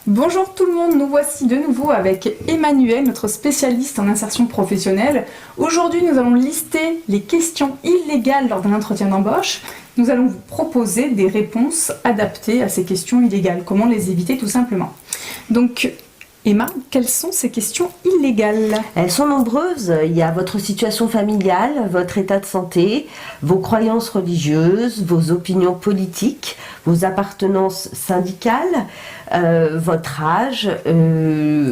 Bonjour tout le monde, nous voici de nouveau avec Emmanuel, notre spécialiste en insertion professionnelle. Aujourd'hui, nous allons lister les questions illégales lors d'un entretien d'embauche. Nous allons vous proposer des réponses adaptées à ces questions illégales. Comment les éviter tout simplement. Donc, Emma, quelles sont ces questions illégales? Elles sont nombreuses. Il y a votre situation familiale, votre état de santé, vos croyances religieuses, vos opinions politiques, vos appartenances syndicales, votre âge.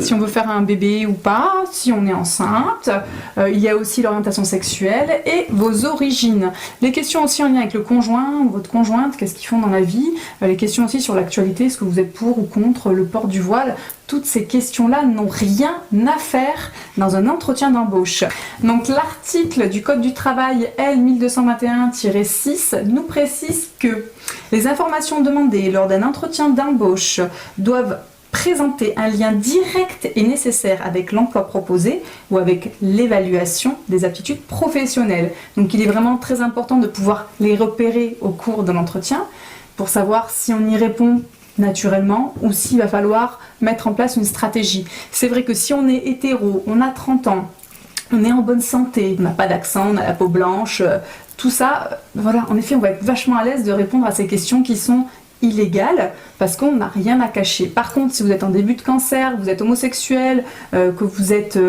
Si on veut faire un bébé ou pas, si on est enceinte. Il y a aussi l'orientation sexuelle et vos origines. Les questions aussi en lien avec le conjoint ou votre conjointe, qu'est-ce qu'ils font dans la vie. Les questions aussi sur l'actualité, est-ce que vous êtes pour ou contre le port du voile. Toutes ces questions-là n'ont rien à faire dans un entretien d'embauche. Donc l'article du Code du travail L 1221-6 nous précise que les informations demandées lors d'un entretien d'embauche doivent présenter un lien direct et nécessaire avec l'emploi proposé ou avec l'évaluation des aptitudes professionnelles. Donc il est vraiment très important de pouvoir les repérer au cours de l'entretien pour savoir si on y répond naturellement ou s'il va falloir mettre en place une stratégie. C'est vrai que si on est hétéro, on a 30 ans, on est en bonne santé, on n'a pas d'accent, on a la peau blanche, tout ça, voilà, en effet, on va être vachement à l'aise de répondre à ces questions qui sont illégales parce qu'on n'a rien à cacher. Par contre, si vous êtes en début de cancer, vous êtes homosexuel, que vous êtes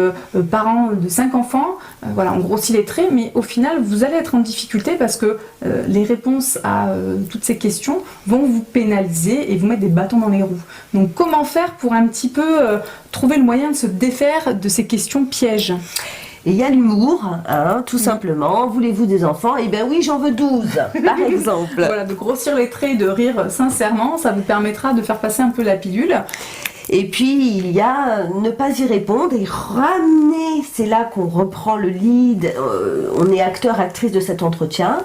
parent de 5 enfants, voilà, on grossit les traits, mais au final, vous allez être en difficulté parce que les réponses à toutes ces questions vont vous pénaliser et vous mettre des bâtons dans les roues. Donc, comment faire pour un petit peu trouver le moyen de se défaire de ces questions pièges ? Et il y a l'humour, tout simplement. Voulez-vous des enfants? Eh bien oui, j'en veux 12, par exemple. Voilà, de grossir les traits et de rire sincèrement, ça vous permettra de faire passer un peu la pilule. Et puis, il y a ne pas y répondre et ramener, c'est là qu'on reprend le lead, on est acteur, actrice de cet entretien,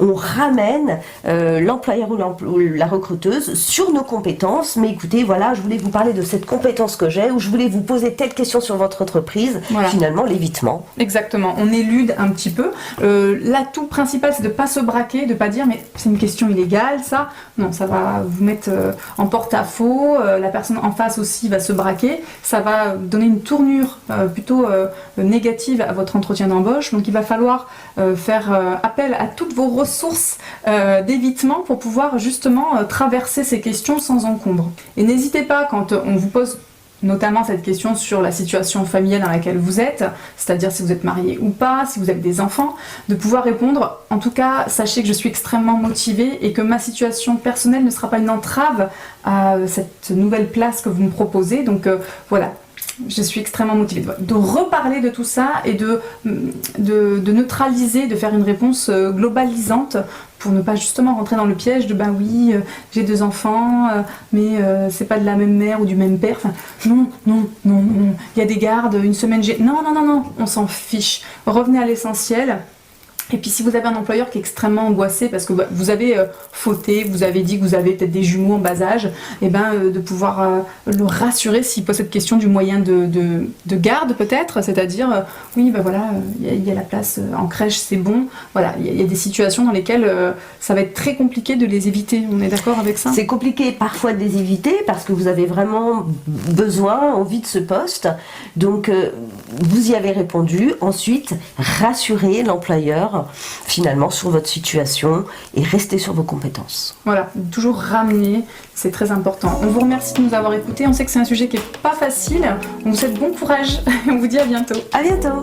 on ramène l'employeur ou la recruteuse sur nos compétences, mais écoutez, voilà, je voulais vous parler de cette compétence que j'ai, ou je voulais vous poser telle question sur votre entreprise, voilà. Finalement, l'évitement. Exactement, on élude un petit peu. L'atout principal, c'est de ne pas se braquer, de ne pas dire, mais c'est une question illégale, ça. Non, ça va vous mettre en porte-à-faux, la personne en face aussi va se braquer, ça va donner une tournure plutôt négative à votre entretien d'embauche. Donc il va falloir faire appel à toutes vos ressources d'évitement pour pouvoir justement traverser ces questions sans encombre. Et n'hésitez pas, quand on vous pose notamment cette question sur la situation familiale dans laquelle vous êtes, c'est-à-dire si vous êtes marié ou pas, si vous avez des enfants, de pouvoir répondre, en tout cas, sachez que je suis extrêmement motivée et que ma situation personnelle ne sera pas une entrave à cette nouvelle place que vous me proposez. Donc voilà, je suis extrêmement motivée de reparler de tout ça et de neutraliser, de faire une réponse globalisante pour ne pas justement rentrer dans le piège de bah oui, j'ai 2 enfants, mais c'est pas de la même mère ou du même père. Enfin, non, il y a des gardes, une semaine j'ai. Non, on s'en fiche. Revenez à l'essentiel. Et puis si vous avez un employeur qui est extrêmement angoissé parce que vous avez fauté, vous avez dit que vous avez peut-être des jumeaux en bas âge, et de pouvoir le rassurer s'il pose cette question du moyen de garde peut-être, c'est-à-dire oui voilà, il y a la place en crèche, c'est bon. Voilà, il y a des situations dans lesquelles ça va être très compliqué de les éviter. On est d'accord avec ça? C'est compliqué parfois de les éviter parce que vous avez vraiment besoin, envie de ce poste. Donc vous y avez répondu. Ensuite, rassurez l'employeur finalement sur votre situation et restez sur vos compétences. Voilà, toujours ramener, c'est très important. On vous remercie de nous avoir écoutés. On sait que c'est un sujet qui est pas facile. On vous souhaite bon courage et on vous dit à bientôt. À bientôt.